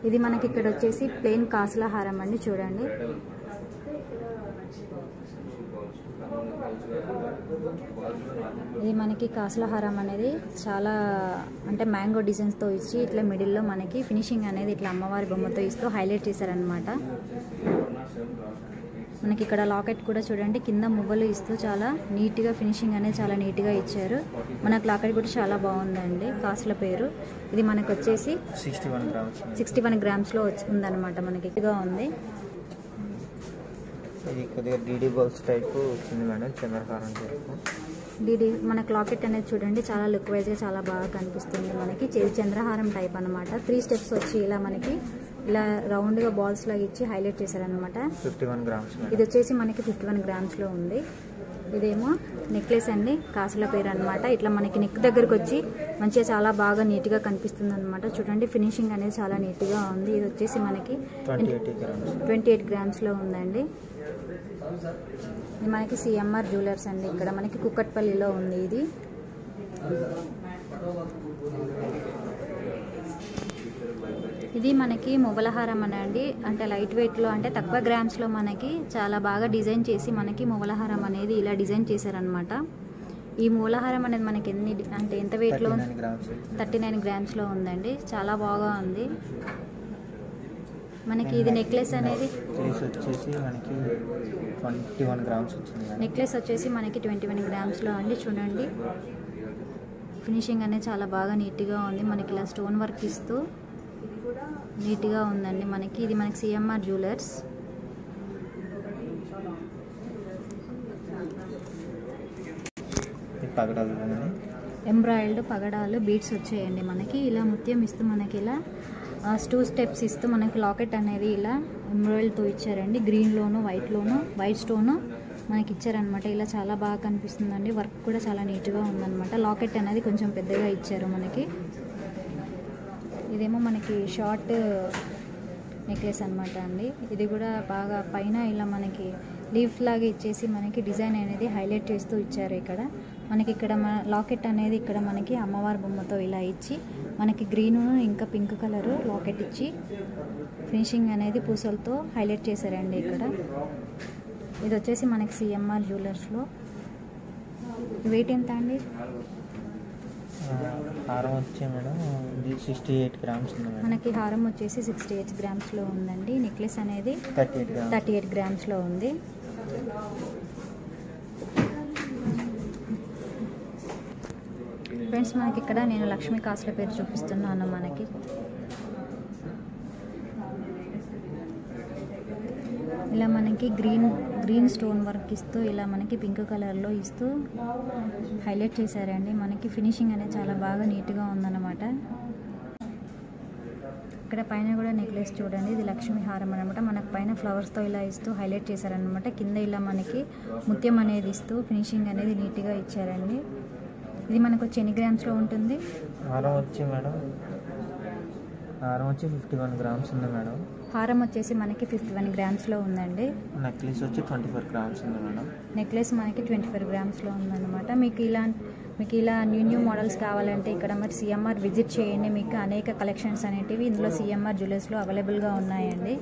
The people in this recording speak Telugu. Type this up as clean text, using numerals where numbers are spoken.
ఇది మనకి ఇక్కడ వచ్చేసి ప్లెయిన్ కాసుల హారం అండి, చూడండి. ఇది మనకి కాసుల హారం అనేది చాలా అంటే మ్యాంగో డిజైన్స్తో ఇచ్చి ఇట్లా మిడిల్లో మనకి ఫినిషింగ్ అనేది ఇట్లా అమ్మవారి బొమ్మతో ఇస్తూ హైలైట్ చేశారనమాట. మనకి ఇక్కడ లాకెట్ కూడా చూడండి కింద మువ్వలు ఇస్తూ చాలా నీట్గా ఫినిషింగ్ అనేది చాలా నీట్గా ఇచ్చారు. మనకు లాకెట్ కూడా చాలా బాగుందండి. కాసుల పేరు ఇది మనకు వచ్చేసి 61 గ్రామ్స్లో ఉందన్నమాట. మనకి ఎక్కువగా ఉంది. ఇది కొద్దిగా డీడీ బాల్స్ టైప్ వచ్చింది మేడం, చంద్రహారం టైప్. డీడీ మనకు లాకెట్ అనేది చూడండి చాలా లుక్ వైజ్గా చాలా బాగా కనిపిస్తుంది. మనకి చంద్రహారం టైప్ అనమాట. 3 స్టెప్స్ వచ్చి ఇలా మనకి ఇలా రౌండ్గా బాల్స్ లాగా ఇచ్చి హైలైట్ చేశారనమాట. 51 గ్రామ్స్. ఇది వచ్చేసి మనకి 51 గ్రామ్స్లో ఉంది. ఇదేమో నెక్లెస్ అండి, కాసుల పేరు అనమాట. ఇట్లా మనకి నెక్ దగ్గరకు వచ్చి మంచిగా చాలా బాగా నీట్గా కనిపిస్తుంది అనమాట. చూడండి ఫినిషింగ్ అనేది చాలా నీట్గా ఉంది. ఇది వచ్చేసి మనకి 28 గ్రామ్స్లో ఉందండి. ఇది మనకి CMR జ్యువెలర్స్ అండి. ఇక్కడ మనకి కుక్కట్పల్లిలో ఉంది. ఇది మనకి మొగలహారం అనండి. అంటే లైట్ వెయిట్లో అంటే తక్కువ గ్రామ్స్లో మనకి చాలా బాగా డిజైన్ చేసి మనకి మొగలహారం అనేది ఇలా డిజైన్ చేశారనమాట. ఈ మూలహారం అనేది మనకి ఎంత వెయిట్లో 39 గ్రామ్స్లో ఉందండి. చాలా బాగా ఉంది. మనకి ఇది నెక్లెస్ అనేది నెక్లెస్ వచ్చేసి మనకి 21 గ్రామ్స్లో అండి. చూడండి ఫినిషింగ్ అనేది చాలా బాగా నీట్గా ఉంది. మనకి ఇలా స్టోన్ వర్క్ ఇస్తూ నీట్గా ఉందండి. మనకి ఇది మనకి CMR జ్యువెలర్స్. ఎంబ్రాయిల్డ్ పగడాలు బీడ్స్ వచ్చాయండి. మనకి ఇలా ముత్యం ఇస్తూ మనకి ఇలా 2 స్టెప్స్ ఇస్తూ మనకి లాకెట్ అనేది ఇలా ఎంబ్రాయిల్డ్తో ఇచ్చారండి. గ్రీన్లోను వైట్లోను వైట్ స్టోను మనకి ఇచ్చారనమాట. ఇలా చాలా బాగా కనిపిస్తుందండి. వర్క్ కూడా చాలా నీట్గా ఉందన్నమాట. లాకెట్ అనేది కొంచెం పెద్దగా ఇచ్చారు మనకి. ఇదేమో మనకి షార్ట్ నెక్లెస్ అనమాట అండి. ఇది కూడా బాగా పైన ఇలా మనకి లీఫ్ లాగా ఇచ్చేసి మనకి డిజైన్ అనేది హైలైట్ చేస్తూ ఇచ్చారు. మనకి ఇక్కడ లాకెట్ అనేది ఇక్కడ మనకి అమ్మవారి బొమ్మతో ఇలా ఇచ్చి మనకి గ్రీను ఇంకా పింక్ కలరు లాకెట్ ఇచ్చి ఫినిషింగ్ అనేది పూసలతో హైలైట్ చేశారండి. ఇది వచ్చేసి మనకి CMR జ్యువెలర్స్లో. వెయిట్ ఎంత అండి? హారం వచ్చే మేడం 68 గ్రామ్స్ ఉంది. మనకి హారం వచ్చేసి 68 గ్రామ్స్లో ఉందండి. నెక్లెస్ అనేది 38 గ్రామ్స్లో ఉంది. ఫ్రెండ్స్ మనకి ఇక్కడ నేను లక్ష్మీ కాసుల పేరు చూపిస్తున్నాను. మనకి ఇలా మనకి గ్రీన్ స్టోన్ వర్క్ ఇస్తూ ఇలా మనకి పింక్ కలర్లో ఇస్తూ హైలైట్ చేశారండి. మనకి ఫినిషింగ్ అనేది చాలా బాగా నీట్గా ఉందన్నమాట. ఇక్కడ పైన కూడా నెక్లెస్ చూడండి. ఇది లక్ష్మీ హారం అనమాట. మనకు పైన ఫ్లవర్స్తో ఇలా ఇస్తూ హైలైట్ చేశారనమాట. కింద ఇలా మనకి ముత్యం అనేది ఇస్తూ ఫినిషింగ్ అనేది నీట్గా ఇచ్చారండి. ఇది మనకు వచ్చి ఎన్ని గ్రామ్స్లో ఉంటుంది? హారం వచ్చి మేడం 51 గ్రామ్స్ ఉంది మేడం. హారం వచ్చేసి మనకి 51 గ్రామ్స్లో ఉందండి. నెక్లెస్ వచ్చి 24 గ్రామ్స్ ఉంది మేడం. నెక్లెస్ మనకి 24 గ్రామ్స్లో ఉందన్నమాట. మీకు ఇలా న్యూ మోడల్స్ కావాలంటే ఇక్కడ మరి CMR విజిట్ చేయండి. మీకు అనేక కలెక్షన్స్ అనేటివి ఇందులో CMR జ్యువెలర్స్లో అవైలబుల్గా ఉన్నాయండి.